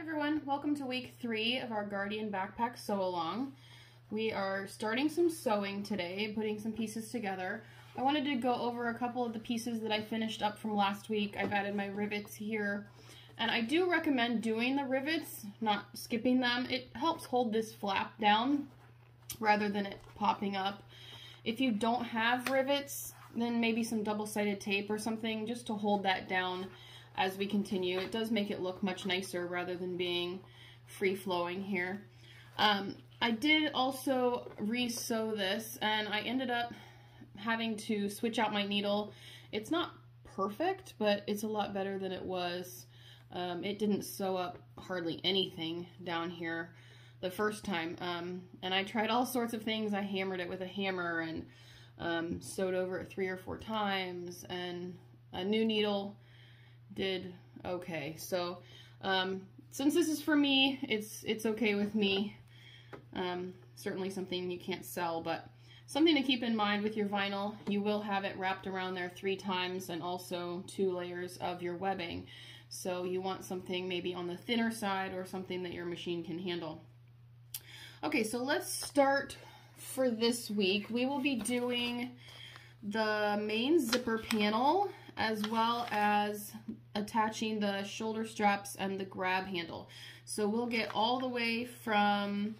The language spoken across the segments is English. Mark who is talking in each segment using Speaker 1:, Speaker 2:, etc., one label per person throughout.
Speaker 1: Everyone, welcome to week 3 of our Guardian Backpack Sew Along. We are starting some sewing today, putting some pieces together. I wanted to go over a couple of the pieces that I finished up from last week. I've added my rivets here, and I do recommend doing the rivets, not skipping them. It helps hold this flap down rather than it popping up. If you don't have rivets, then maybe some double-sided tape or something just to hold that down as we continue. It does make it look much nicer rather than being free-flowing here. I did also re-sew this, and I ended up having to switch out my needle. It's not perfect, but it's a lot better than it was. It didn't sew up hardly anything down here the first time, and I tried all sorts of things. I hammered it with a hammer and sewed over it 3 or 4 times, and a new needle did okay. So since this is for me, it's okay with me. Certainly something you can't sell, but something to keep in mind with your vinyl. You will have it wrapped around there 3 times and also 2 layers of your webbing. So you want something maybe on the thinner side or something that your machine can handle. Okay, so let's start for this week. We will be doing the main zipper panel as well as attaching the shoulder straps and the grab handle. So we'll get all the way from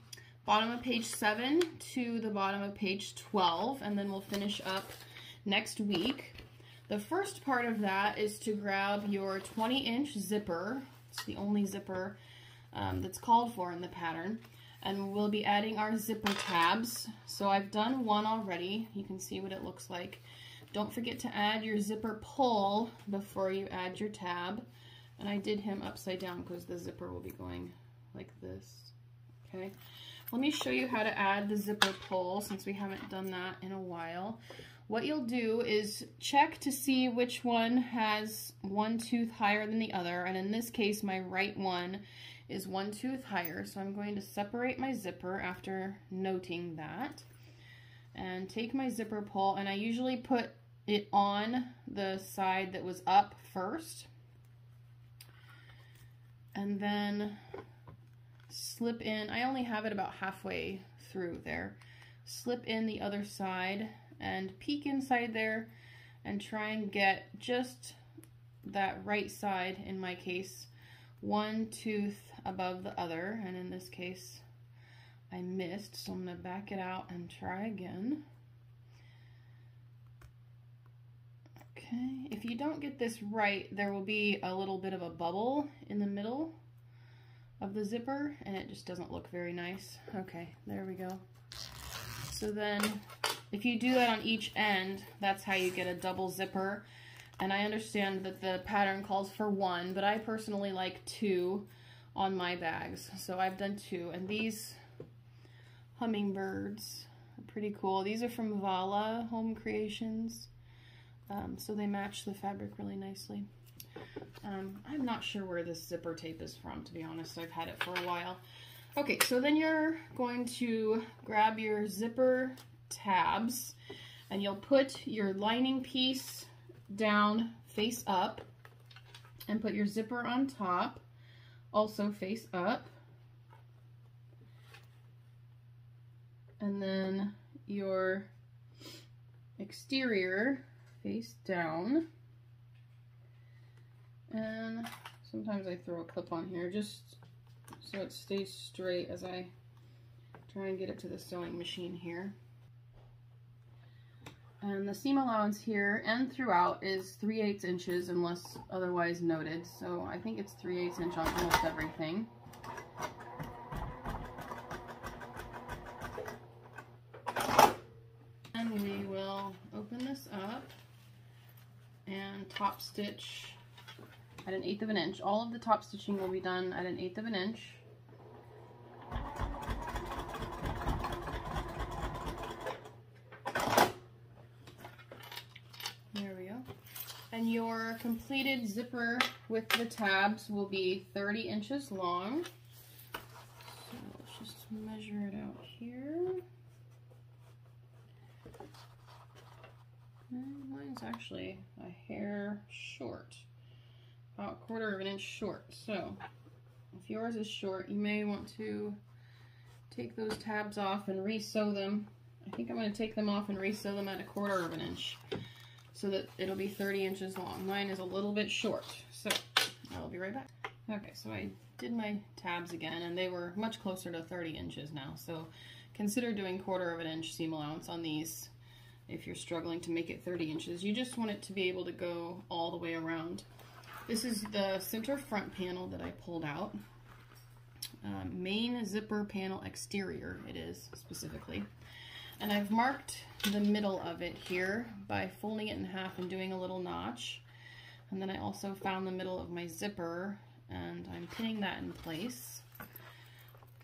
Speaker 1: bottom of page 7 to the bottom of page 12, and then we'll finish up next week. The first part of that is to grab your 20-inch zipper. It's the only zipper that's called for in the pattern. And we'll be adding our zipper tabs. So I've done one already. You can see what it looks like. Don't forget to add your zipper pull before you add your tab. And I did him upside down because the zipper will be going like this. Okay. Let me show you how to add the zipper pull since we haven't done that in a while. What you'll do is check to see which one has one tooth higher than the other. And in this case, my right one is one tooth higher. So I'm going to separate my zipper after noting that. And take my zipper pull, and I usually put it on the side that was up first. And then slip in, I only have it about halfway through there. Slip in the other side and peek inside there and try and get just that right side, in my case, one tooth above the other. And in this case, I missed, so I'm going to back it out and try again. Okay, if you don't get this right, there will be a little bit of a bubble in the middle of the zipper, and it just doesn't look very nice. Okay, there we go. So then, if you do that on each end, that's how you get a double zipper. And I understand that the pattern calls for 1, but I personally like 2 on my bags. So I've done 2, and these hummingbirds are pretty cool. These are from Vala Home Creations, so they match the fabric really nicely. I'm not sure where this zipper tape is from, to be honest. I've had it for a while. Okay, so then you're going to grab your zipper tabs, and you'll put your lining piece down face up and put your zipper on top, also face up. And then your exterior face down. And sometimes I throw a clip on here just so it stays straight as I try and get it to the sewing machine here. And the seam allowance here and throughout is 3/8 inches unless otherwise noted. So I think it's 3/8 inch on almost everything. We will open this up and top stitch at 1/8 of an inch. All of the top stitching will be done at 1/8 of an inch. There we go. And your completed zipper with the tabs will be 30 inches long. So let's just measure it out here. Mine's actually a hair short, about 1/4 of an inch short. So if If yours is short, you may want to take those tabs off and re-sew them. I think I'm going to take them off and re-sew them at 1/4 of an inch so that it'll be 30 inches long. Mine is a little bit short, so I'll be right back. Okay, so I did my tabs again, and they were much closer to 30 inches now, so consider doing 1/4 of an inch seam allowance on these if you're struggling to make it 30 inches. You just want it to be able to go all the way around. This is the center front panel that I pulled out. Main zipper panel exterior it is specifically. And I've marked the middle of it here by folding it in half and doing a little notch. And then I also found the middle of my zipper and I'm pinning that in place.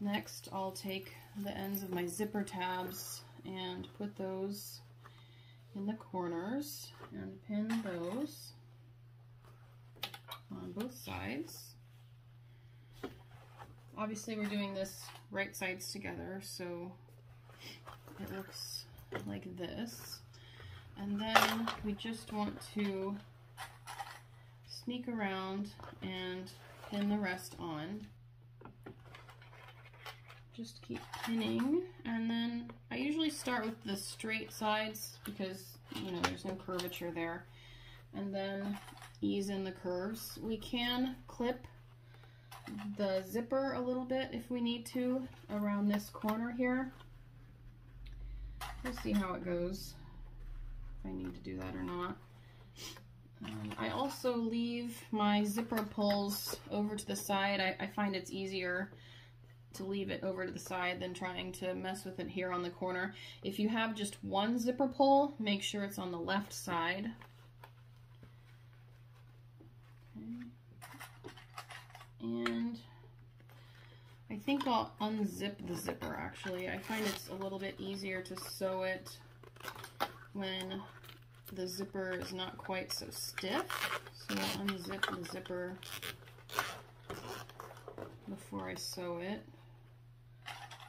Speaker 1: Next, I'll take the ends of my zipper tabs and put those in the corners and pin those on both sides. Obviously we're doing this right sides together, so it looks like this. And then we just want to sneak around and pin the rest on. Just keep pinning, and then I usually start with the straight sides because, you know, there's no curvature there, and then ease in the curves. We can clip the zipper a little bit if we need to around this corner here. We'll see how it goes, if I need to do that or not. I also leave my zipper pulls over to the side. I find it's easier to leave it over to the side than trying to mess with it here on the corner. If you have just one zipper pull, make sure it's on the left side. Okay. And I think I'll unzip the zipper actually. I find it's a little bit easier to sew it when the zipper is not quite so stiff. So I'll unzip the zipper before I sew it.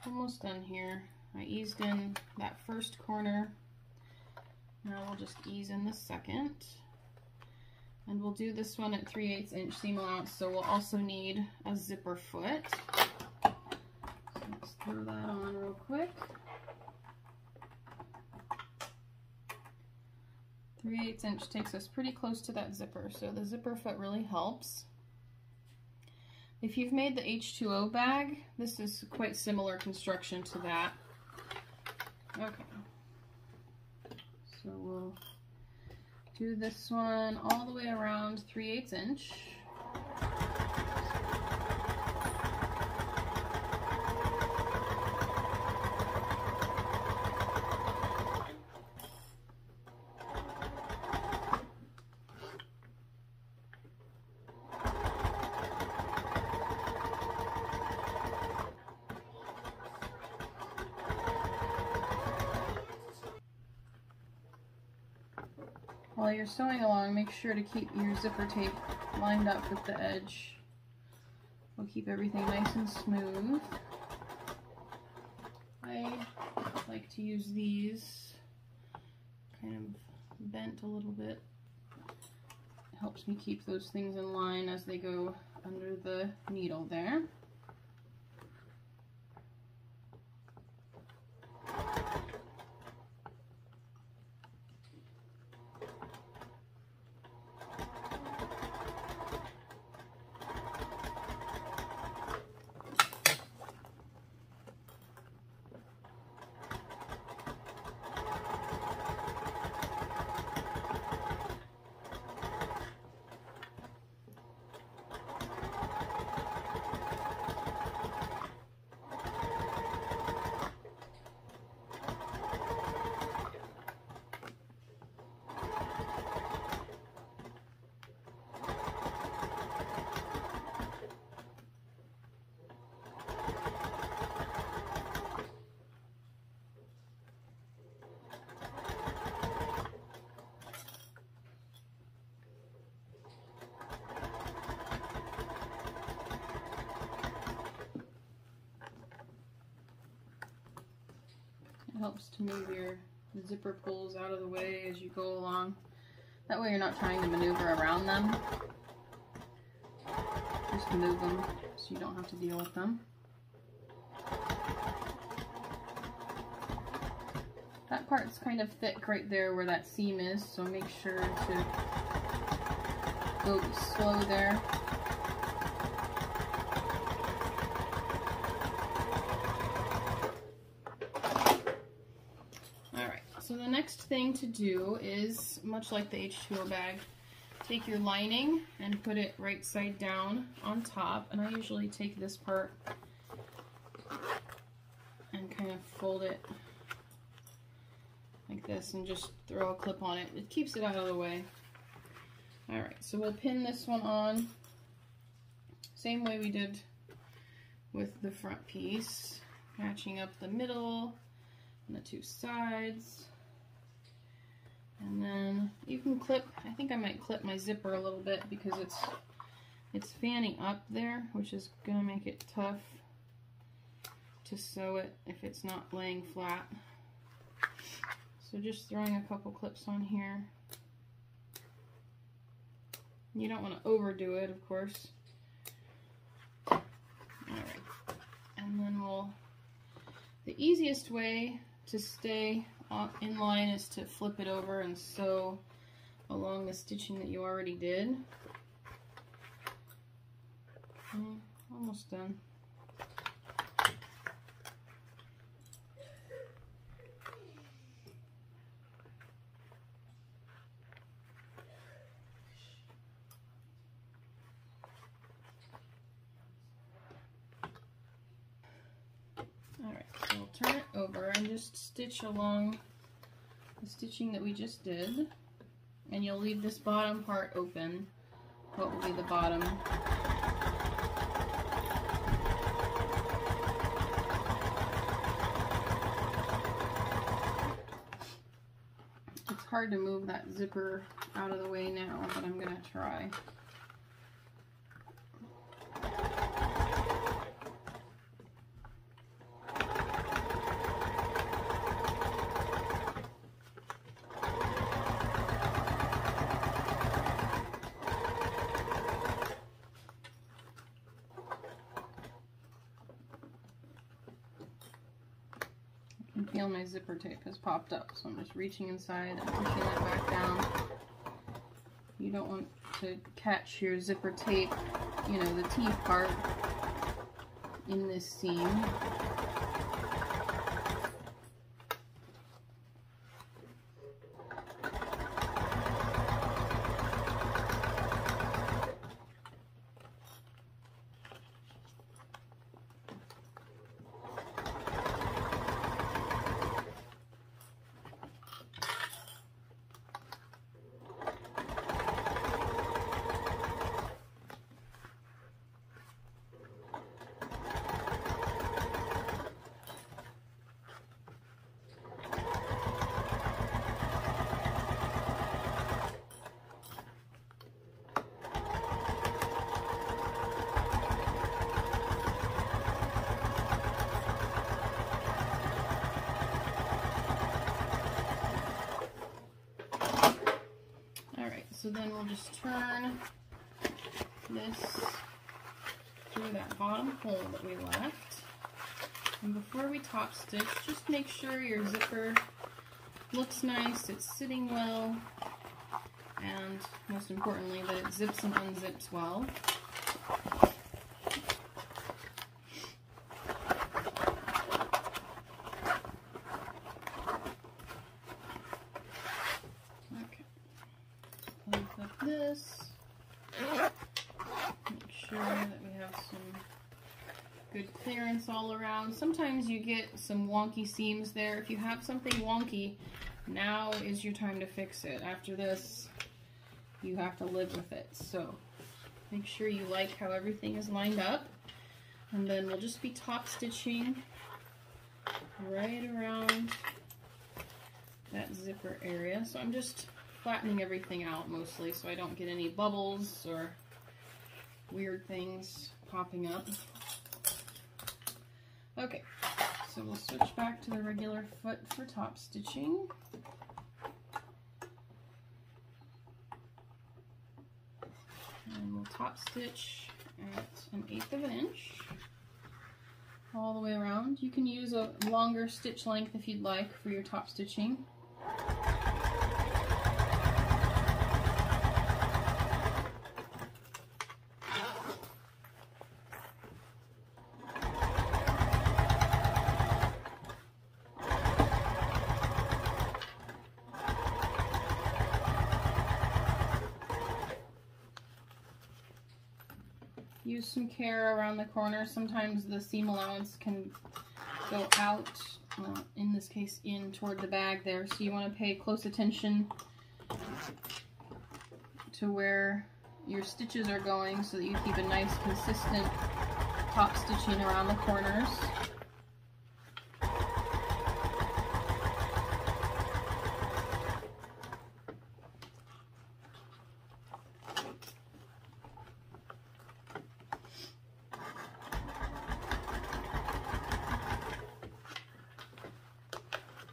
Speaker 1: Almost done here. I eased in that first corner. Now we'll just ease in the second. And we'll do this one at 3/8 inch seam allowance, so we'll also need a zipper foot. So let's throw that on real quick. 3/8 inch takes us pretty close to that zipper, so the zipper foot really helps. If you've made the H2O bag, this is quite similar construction to that. Okay, so we'll do this one all the way around 3/8 inch. While you're sewing along, make sure to keep your zipper tape lined up with the edge. We'll keep everything nice and smooth. I like to use these kind of bent a little bit. It helps me keep those things in line as they go under the needle there. It helps to move your zipper pulls out of the way as you go along. That way you're not trying to maneuver around them. Just move them so you don't have to deal with them. That part's kind of thick right there where that seam is, so make sure to go slow there. Alright, so the next thing to do is, much like the H2O bag, take your lining and put it right side down on top, and I usually take this part and kind of fold it like this and just throw a clip on it. It keeps it out of the way. Alright, so we'll pin this one on same way we did with the front piece, matching up the middle and the two sides. And then you can clip, I think I might clip my zipper a little bit because it's fanning up there, which is gonna make it tough to sew it if it's not laying flat. So just throwing a couple clips on here. You don't want to overdo it, of course. Alright, and then the easiest way to stay in line is to flip it over and sew along the stitching that you already did. Almost done. Alright, so we'll turn it over and just stitch along the stitching that we just did, and you'll leave this bottom part open. What will be the bottom? It's hard to move that zipper out of the way now, but I'm going to try. I can feel my zipper tape has popped up, so I'm just reaching inside and pushing it back down. You don't want to catch your zipper tape, you know, the teeth part, in this seam. So then we'll just turn this through that bottom hole that we left. And before we top stitch, just make sure your zipper looks nice, it's sitting well, and most importantly that it zips and unzips well. This, make sure that we have some good clearance all around. Sometimes you get some wonky seams there. If you have something wonky, now is your time to fix it. After this, you have to live with it. So make sure you like how everything is lined up, and then we'll just be top stitching right around that zipper area. So I'm just flattening everything out mostly so I don't get any bubbles or weird things popping up. Okay, so we'll switch back to the regular foot for top stitching. And we'll top stitch at 1/8 of an inch all the way around. You can use a longer stitch length if you'd like for your top stitching. Use some care around the corner. Sometimes the seam allowance can go out, in this case in toward the bag there, so you want to pay close attention to where your stitches are going so that you keep a nice consistent top stitching around the corners.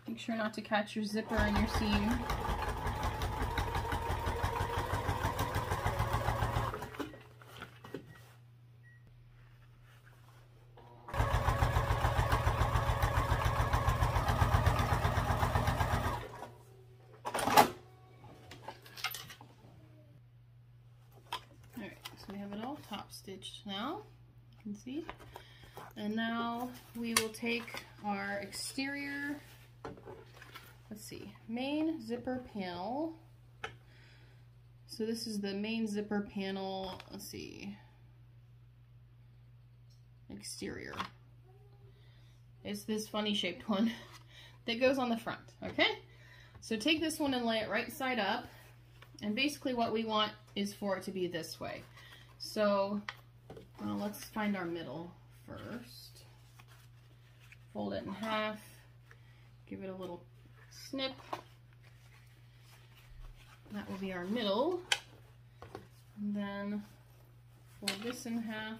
Speaker 1: Make sure not to catch your zipper in your seam. Alright, so we have it all top stitched now, you can see. And now we will take our exterior, let's see, main zipper panel. So this is the main zipper panel, let's see, exterior. It's this funny shaped one that goes on the front, okay? So take this one and lay it right side up, and basically what we want is for it to be this way. So let's find our middle first. Fold it in half, give it a little snip. That will be our middle. And then fold this in half.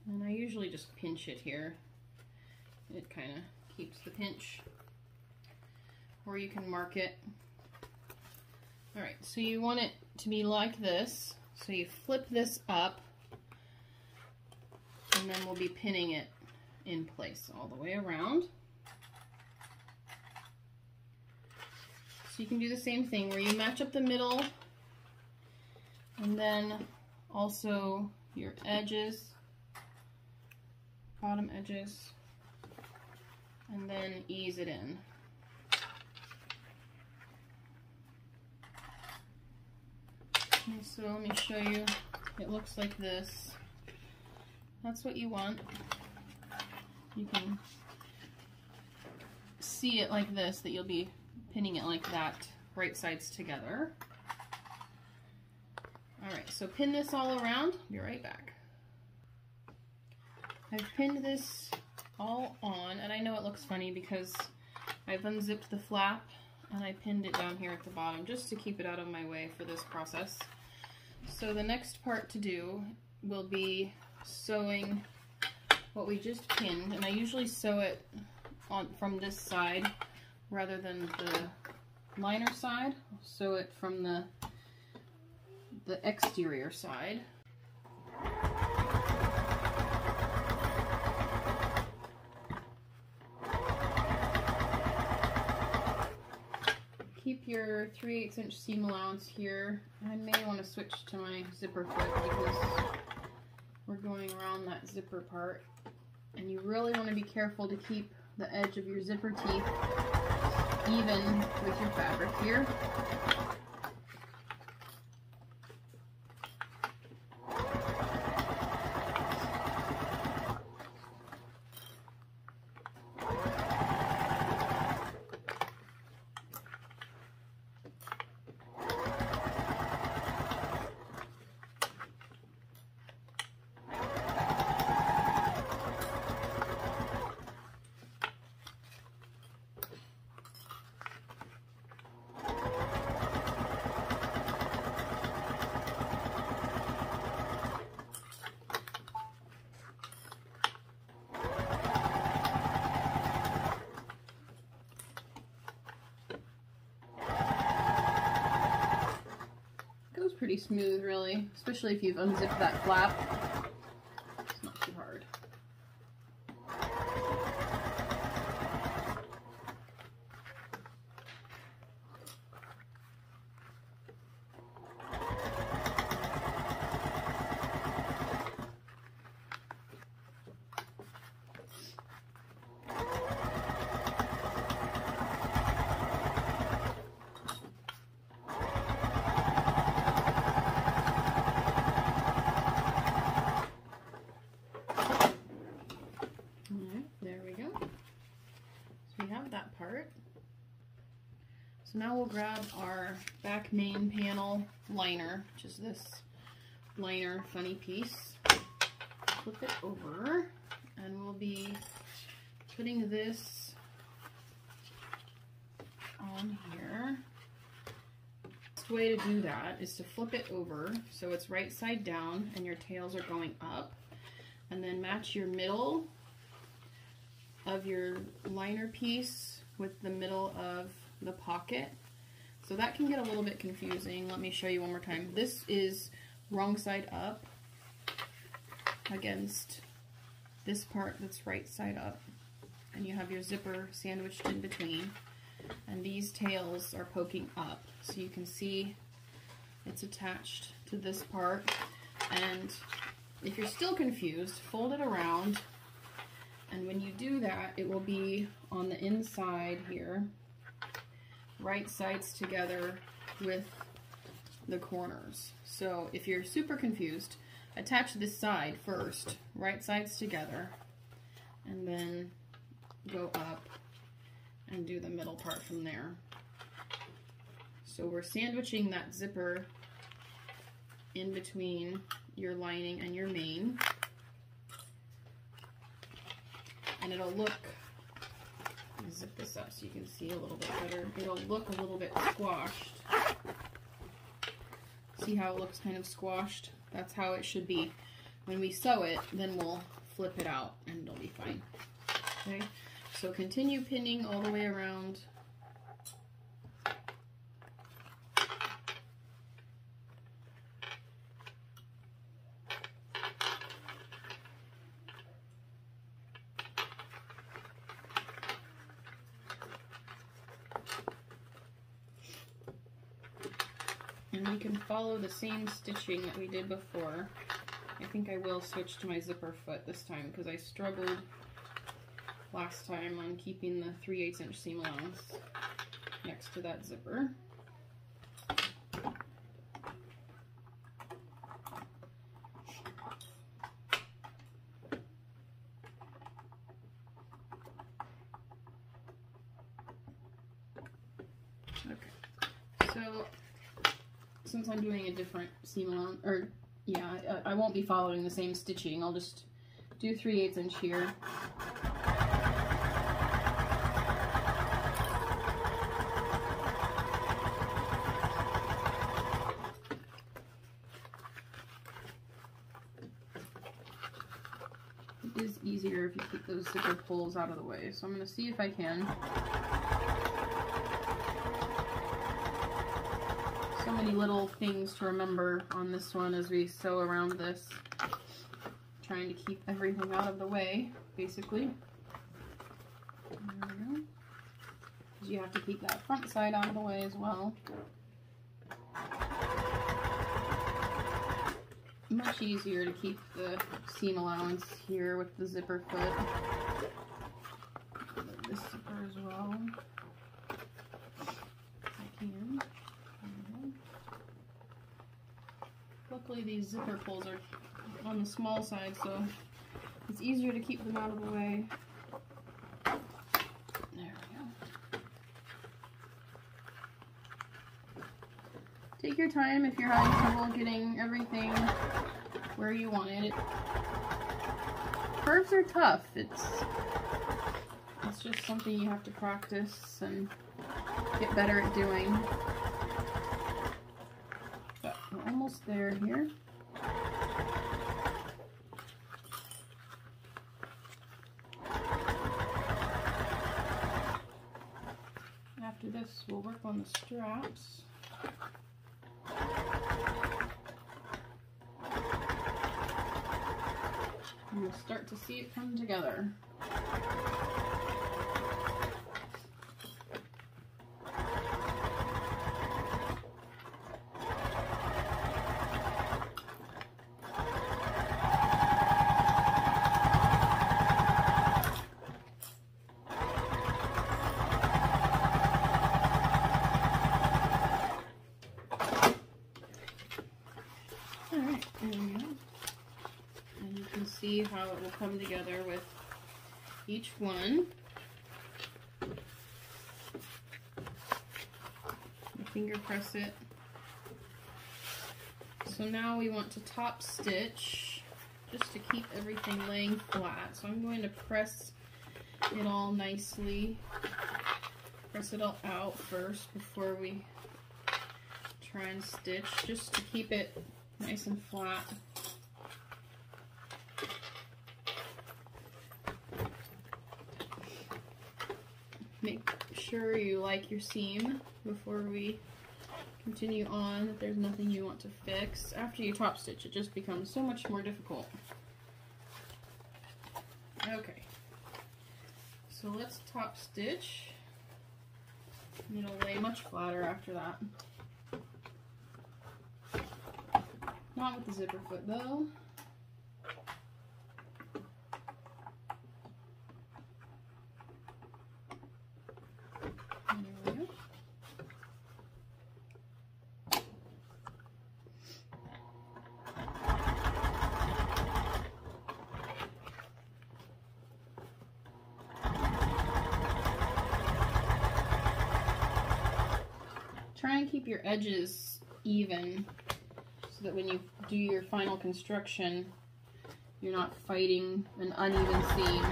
Speaker 1: And I usually just pinch it here. It kind of keeps the pinch. Or you can mark it. Alright, so you want it to be like this. So you flip this up, and then we'll be pinning it in place all the way around. So you can do the same thing where you match up the middle, and then also your edges, bottom edges, and then ease it in. Okay, so let me show you. It looks like this. That's what you want. You can see it like this, that you'll be pinning it like that, right sides together. Alright, so pin this all around. Be right back. I've pinned this all on, and I know it looks funny because I've unzipped the flap and I pinned it down here at the bottom just to keep it out of my way for this process. So the next part to do will be sewing what we just pinned, and I usually sew it on from this side rather than the liner side. I'll sew it from the exterior side. Keep your 3/8 inch seam allowance here. I may want to switch to my zipper foot because we're going around that zipper part, and you really want to be careful to keep the edge of your zipper teeth even with your fabric here. smooth, really, especially if you've unzipped that flap. It's not too hard. That part. So now we'll grab our back main panel liner, which is this liner funny piece. Flip it over, and we'll be putting this on here. The best way to do that is to flip it over so it's right side down and your tails are going up, and then match your middle of your liner piece with the middle of the pocket. So that can get a little bit confusing. Let me show you one more time. This is wrong side up against this part that's right side up, and you have your zipper sandwiched in between, and these tails are poking up, so you can see it's attached to this part. And if you're still confused, fold it around. And when you do that, it will be on the inside here, right sides together with the corners. So if you're super confused, attach this side first, right sides together, and then go up and do the middle part from there. So we're sandwiching that zipper in between your lining and your main. And it'll look, let me zip this up so you can see a little bit better. It'll look a little bit squashed. See how it looks kind of squashed? That's how it should be. When we sew it, then we'll flip it out and it'll be fine. Okay, so continue pinning all the way around. And we can follow the same stitching that we did before. I think I will switch to my zipper foot this time because I struggled last time on keeping the 3/8 inch seam allowance next to that zipper. Okay, so since I'm doing a different seam allowance, or yeah, I won't be following the same stitching. I'll just do 3/8 inch here. It is easier if you keep those zipper pulls out of the way, so I'm going to see if I can. So many little things to remember on this one as we sew around this. Trying to keep everything out of the way, basically. There we go. Because you have to keep that front side out of the way as well. Much easier to keep the seam allowance here with the zipper foot. This zipper as well. If I can. Luckily these zipper pulls are on the small side, so it's easier to keep them out of the way. There we go. Take your time if you're having trouble getting everything where you want it. Curves are tough. It's just something you have to practice and get better at doing. But we're almost there here. After this, we'll work on the straps. And we'll start to see it come together. Alright, there we go. And you can see how it will come together with each one. You finger press it. So now we want to top stitch just to keep everything laying flat. So I'm going to press it all nicely. Press it all out first before we try and stitch, just to keep it nice and flat. Make sure you like your seam before we continue on, that there's nothing you want to fix. After you top stitch, it just becomes so much more difficult. Okay, so let's top stitch. It'll lay much flatter after that. Not with the zipper foot though. There we go. Try and keep your edges even, so that when you do your final construction, you're not fighting an uneven seam.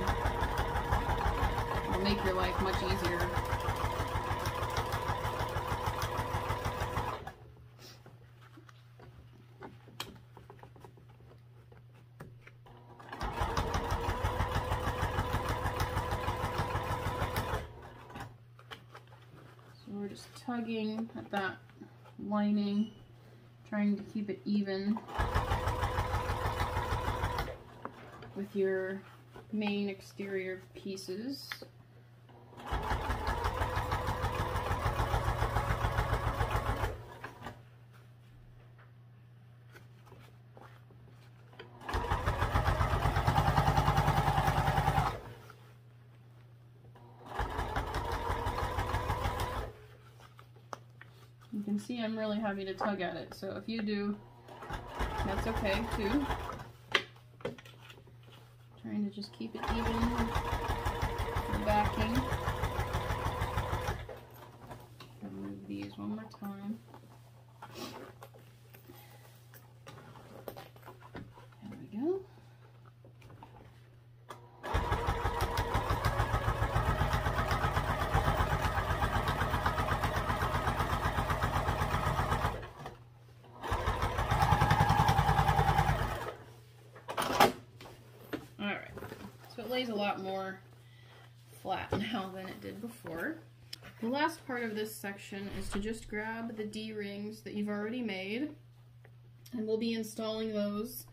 Speaker 1: It'll make your life much easier. So we're just tugging at that lining, trying to keep it even with your main exterior pieces. You can see I'm really having to tug at it, so if you do, that's okay too. Trying to just keep it even with the backing. Remove these one more time. There we go. It lays a lot more flat now than it did before. The last part of this section is to just grab the D-rings that you've already made, and we'll be installing those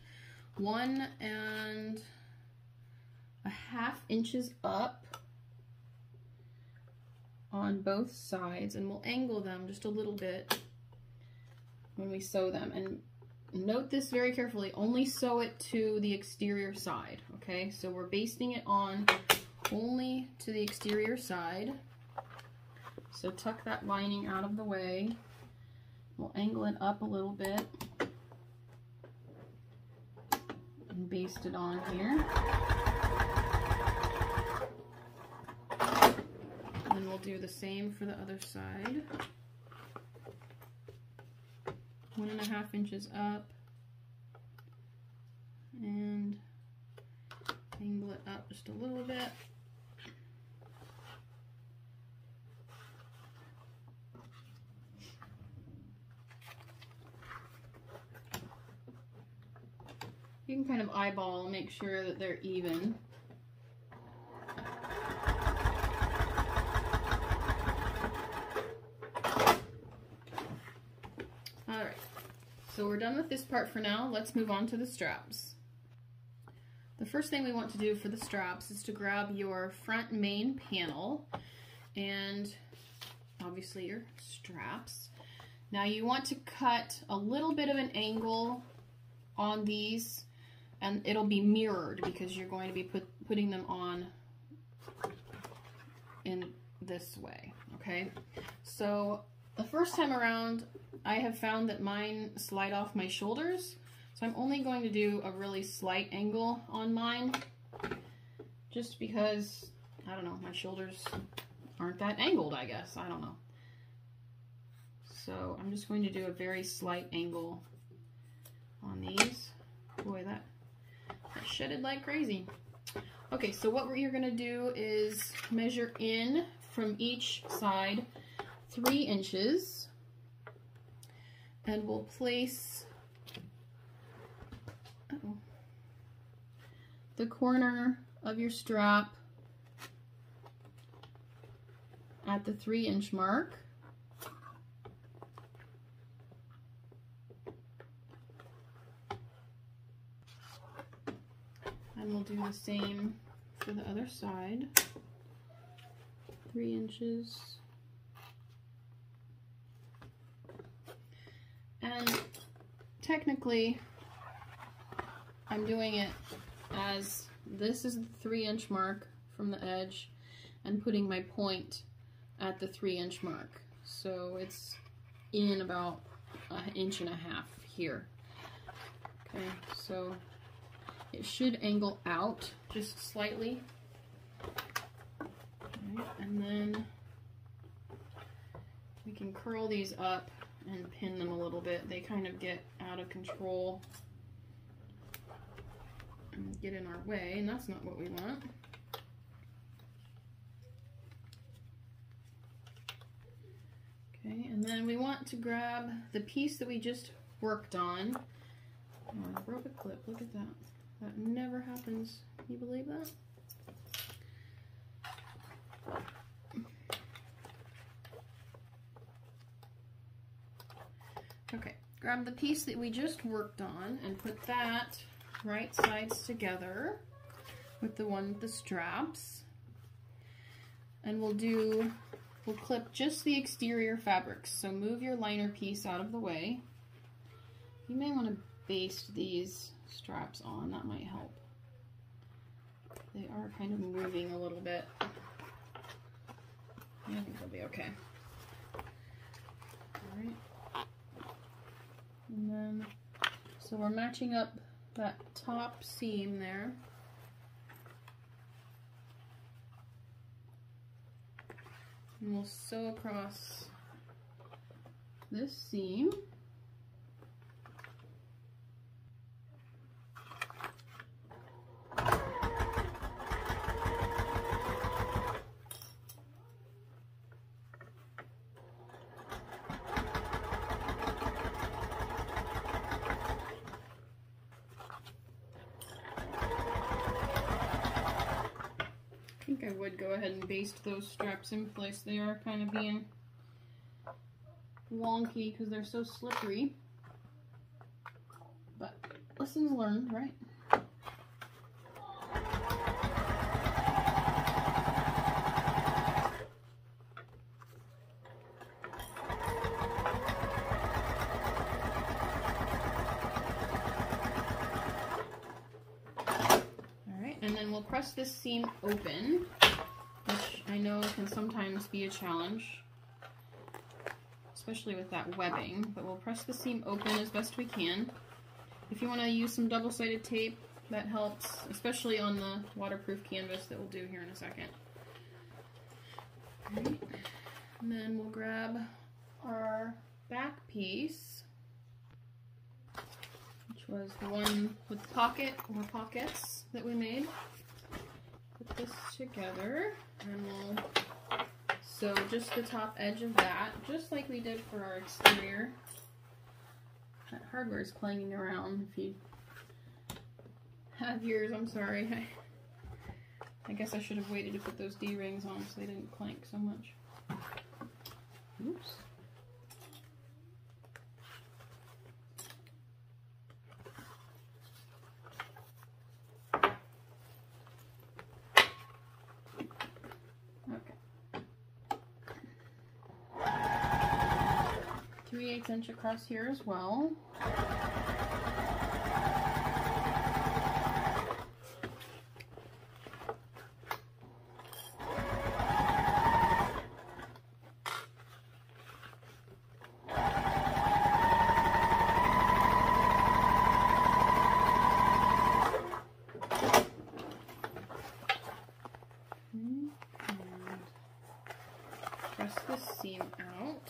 Speaker 1: 1.5 inches up on both sides, and we'll angle them just a little bit when we sew them. And note this very carefully, only sew it to the exterior side, okay? So we're basting it on only to the exterior side. So tuck that lining out of the way. We'll angle it up a little bit and baste it on here. And we'll do the same for the other side. 1.5 inches up and angle it up just a little bit. You can kind of eyeball, make sure that they're even. Alright, so we're done with this part for now. Let's move on to the straps. The first thing we want to do for the straps is to grab your front main panel and obviously your straps. Now you want to cut a little bit of an angle on these, and it'll be mirrored because you're going to be putting them on in this way, okay? So the first time around, I have found that mine slide off my shoulders, so I'm only going to do a really slight angle on mine, just because, I don't know, my shoulders aren't that angled, I guess, I don't know. So I'm just going to do a very slight angle on these. Boy, that shedded like crazy. Okay, so what you're gonna do is measure in from each side 3 inches, and we'll place the corner of your strap at the 3-inch mark. And we'll do the same for the other side. 3 inches. And technically, I'm doing it as this is the 3-inch mark from the edge and putting my point at the 3-inch mark. So it's in about 1.5 inches here. Okay, so it should angle out just slightly. Okay, and then we can curl these up and pin them a little bit. They kind of get out of control and get in our way, and that's not what we want. Okay, and then we want to grab the piece that we just worked on. Oh, I broke a clip, look at that. That never happens. Can you believe that? Okay, grab the piece that we just worked on and put that right sides together with the one with the straps. And we'll clip just the exterior fabrics. So move your liner piece out of the way. You may want to baste these straps on, that might help. They are kind of moving a little bit. I think they'll be okay. Alright. And then, so we're matching up that top seam there. And we'll sew across this seam. I think I would go ahead and baste those straps in place. They are kind of being wonky because they're so slippery. But lessons learned, right? And then we'll press this seam open, which I know can sometimes be a challenge, especially with that webbing, but we'll press the seam open as best we can. If you want to use some double-sided tape, that helps, especially on the waterproof canvas that we'll do here in a second. All right. And then we'll grab our back piece, which was the one with pocket or pockets that we made. Put this together and we'll sew just the top edge of that, just like we did for our exterior. That hardware is clanging around. If you have yours, I'm sorry. I guess I should have waited to put those D-rings on so they didn't clank so much. Oops. 3/8 inch across here as well. Press this seam out.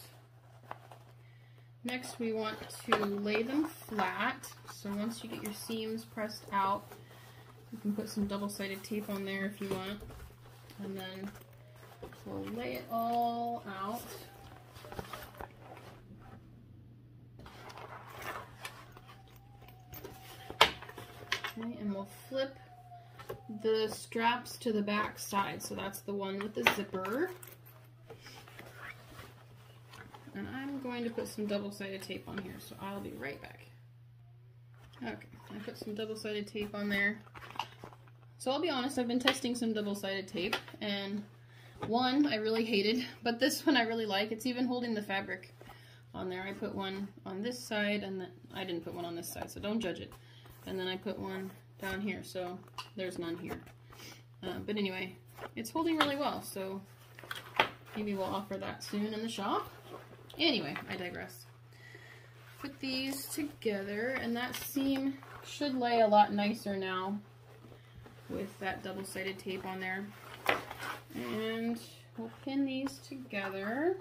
Speaker 1: Next we want to lay them flat. So once you get your seams pressed out, you can put some double-sided tape on there if you want. And then we'll lay it all out. Okay, and we'll flip the straps to the back side. So that's the one with the zipper. And I'm going to put some double-sided tape on here, so I'll be right back. Okay, I put some double-sided tape on there. So I'll be honest, I've been testing some double-sided tape, and one I really hated, but this one I really like. It's even holding the fabric on there. I put one on this side, and then I didn't put one on this side, so don't judge it. And then I put one down here, so there's none here. But anyway, it's holding really well, so maybe we'll offer that soon in the shop. Anyway, I digress. Put these together, and that seam should lay a lot nicer now with that double-sided tape on there. And we'll pin these together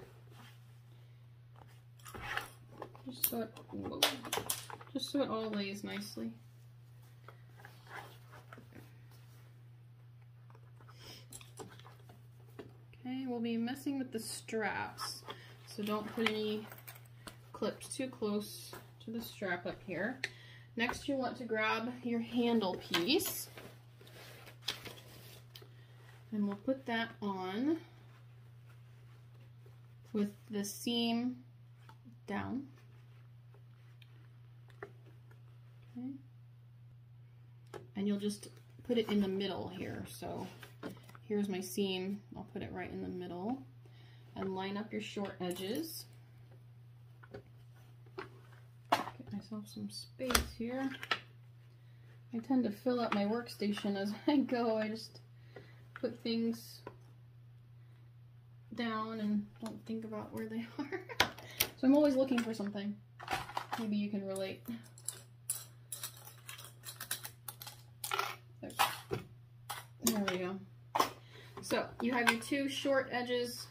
Speaker 1: just so it all lays nicely. Okay, we'll be messing with the straps. So don't put any clips too close to the strap up here. Next you want to grab your handle piece. And we'll put that on with the seam down. Okay. And you'll just put it in the middle here. So here's my seam. I'll put it right in the middle. And line up your short edges. Get myself some space here. I tend to fill up my workstation as I go. I just put things down and don't think about where they are. So I'm always looking for something. Maybe you can relate. There we go. So you have your two short edges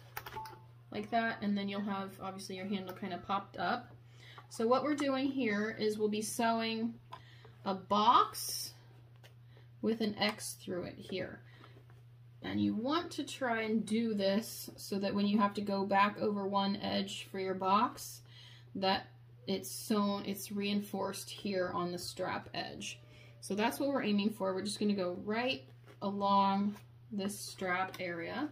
Speaker 1: like that, and then you'll have obviously your handle kind of popped up. So what we're doing here is we'll be sewing a box with an X through it here. And you want to try and do this so that when you have to go back over one edge for your box, that it's sewn, it's reinforced here on the strap edge. So that's what we're aiming for. We're just going to go right along this strap area.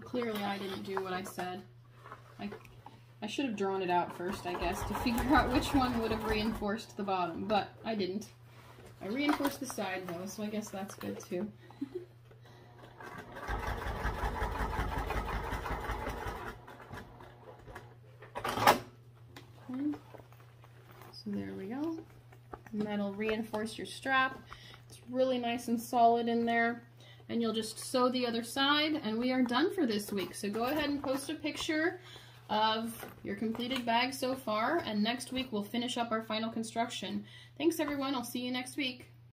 Speaker 1: Clearly I didn't do what I said. I should have drawn it out first, I guess, to figure out which one would have reinforced the bottom, but I didn't. I reinforced the side though, so I guess that's good too. Okay. So there we go. And that'll reinforce your strap. It's really nice and solid in there. And you'll just sew the other side, and we are done for this week. So go ahead and post a picture of your completed bag so far, and next week we'll finish up our final construction. Thanks everyone, I'll see you next week.